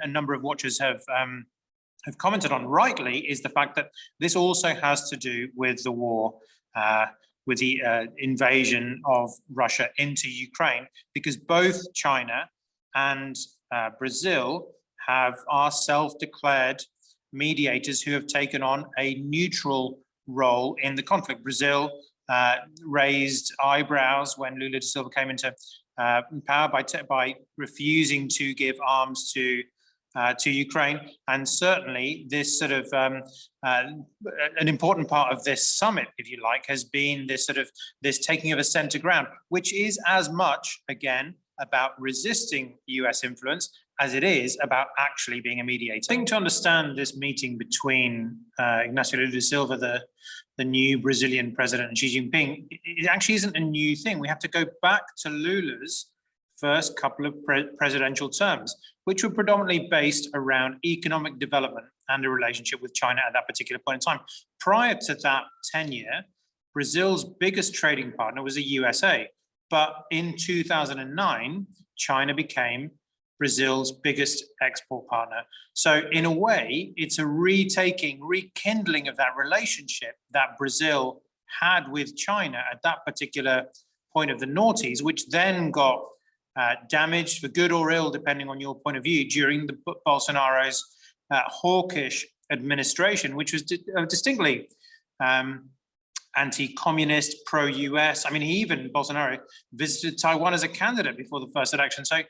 a number of watchers have commented on rightly is the fact that this also has to do with the war, with the invasion of Russia into Ukraine, because both China and Brazil are self-declared mediators who have taken on a neutral role in the conflict. Brazil raised eyebrows when Lula da Silva came into power by refusing to give arms to Ukraine, and certainly this sort of an important part of this summit, if you like, has been this taking of a center ground, which is as much again about resisting US influence as it is about actually being a mediator. I think to understand this meeting between Ignacio Lula da Silva, the new Brazilian president, and Xi Jinping, it actually isn't a new thing. We have to go back to Lula's first couple of presidential terms, which were predominantly based around economic development and a relationship with China at that particular point in time. Prior to that tenure, Brazil's biggest trading partner was the USA. But in 2009, China became Brazil's biggest export partner. So in a way, it's a rekindling of that relationship that Brazil had with China at that particular point of the noughties, which then got damaged for good or ill, depending on your point of view, during the Bolsonaro's hawkish administration, which was distinctly anti-communist, pro-US. I mean, Bolsonaro visited Taiwan as a candidate before the first election. So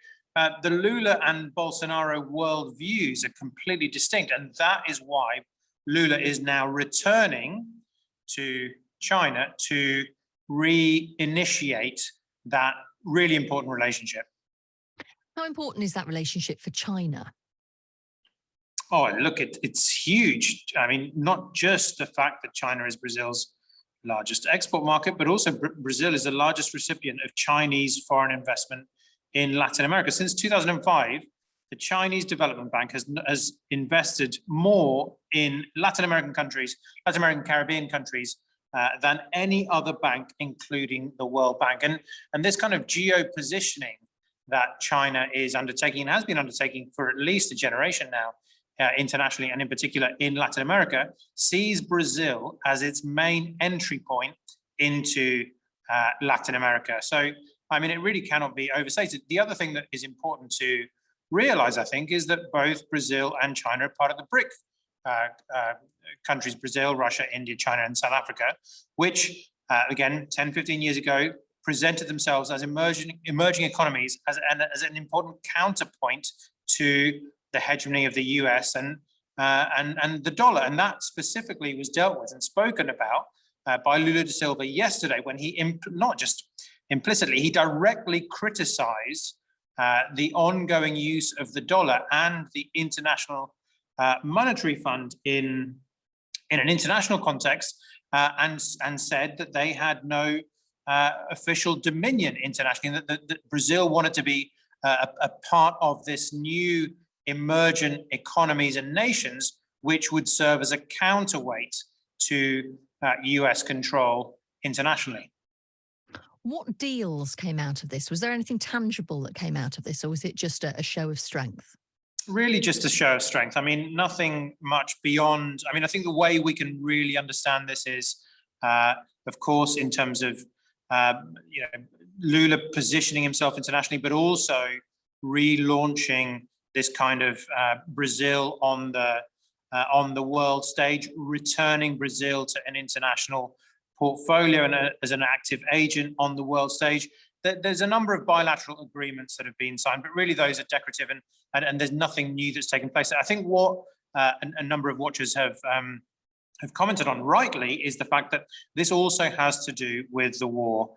the Lula and Bolsonaro worldviews are completely distinct. And that is why Lula is now returning to China to reinitiate that really important relationship. How important is that relationship for China? Oh, look, it's huge. I mean, not just the fact that China is Brazil's largest export market, but also Brazil is the largest recipient of Chinese foreign investment in Latin America. Since 2005, the Chinese Development Bank has invested more in Latin American Caribbean countries than any other bank, including the World Bank. And this kind of geo-positioning that China is undertaking and has been undertaking for at least a generation now, internationally and in particular in Latin America, sees Brazil as its main entry point into Latin America. So, I mean, it really cannot be overstated. The other thing that is important to realize, I think, is that both Brazil and China are part of the BRIC countries, Brazil, Russia, India, China, and South Africa, which, again, 10, 15 years ago, presented themselves as emerging economies as an important counterpoint to the hegemony of the US and the dollar. And that specifically was dealt with and spoken about by Lula da Silva yesterday, when he not just implicitly, he directly criticized the ongoing use of the dollar and the International Monetary Fund in an international context, and said that they had no official dominion internationally, that Brazil wanted to be a part of this new emergent economies and nations, which would serve as a counterweight to US control internationally. What deals came out of this? Was there anything tangible that came out of this, or was it just a show of strength? Really just a show of strength. I mean, nothing much beyond. I mean, I think the way we can really understand this is, of course, in terms of Lula positioning himself internationally, but also relaunching this kind of Brazil on the world stage, returning Brazil to an international portfolio and as an active agent on the world stage. There's a number of bilateral agreements that have been signed, but really those are decorative, and there's nothing new that's taken place. I think what a number of watchers have commented on rightly is the fact that this also has to do with the war,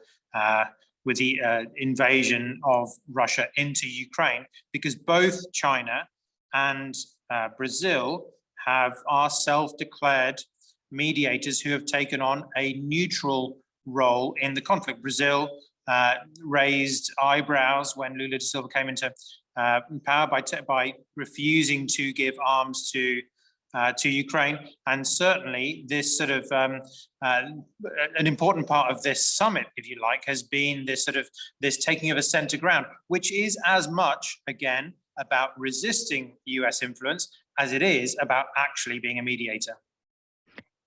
with the invasion of Russia into Ukraine, because both China and Brazil are self-declared mediators who have taken on a neutral role in the conflict. Brazil raised eyebrows when Lula da Silva came into power by refusing to give arms to Ukraine, and certainly this sort of an important part of this summit, if you like, has been this taking of a center ground, which is as much again about resisting US influence as it is about actually being a mediator.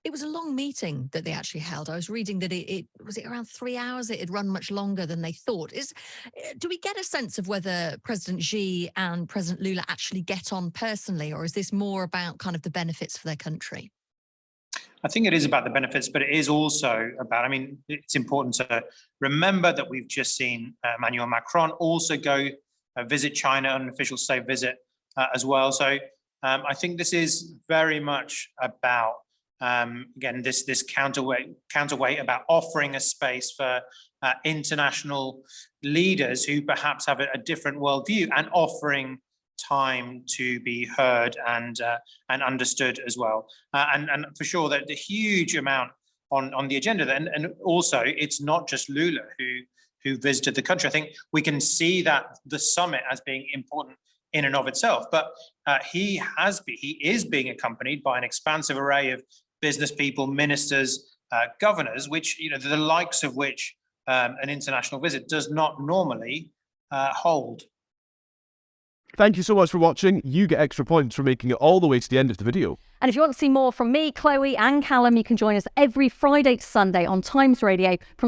It was a long meeting that they actually held. I was reading that it was it around 3 hours. It had run much longer than they thought. Do we get a sense of whether President Xi and President Lula actually get on personally, or is this more about kind of the benefits for their country? I think it is about the benefits, but it is also about, I mean, it's important to remember that we've just seen Emmanuel Macron also go visit China on an official state visit as well. So I think this is very much about, again, this counterweight about offering a space for international leaders who perhaps have a different worldview, and offering time to be heard and understood as well. And for sure, that the huge amount on the agenda. And also, it's not just Lula who visited the country. I think we can see that the summit as being important in and of itself, but he is being accompanied by an expansive array of business people, ministers, governors, which, you know, the likes of which an international visit does not normally hold. Thank you so much for watching. You get extra points for making it all the way to the end of the video. And if you want to see more from me, Chloe and Callum, you can join us every Friday to Sunday on Times Radio from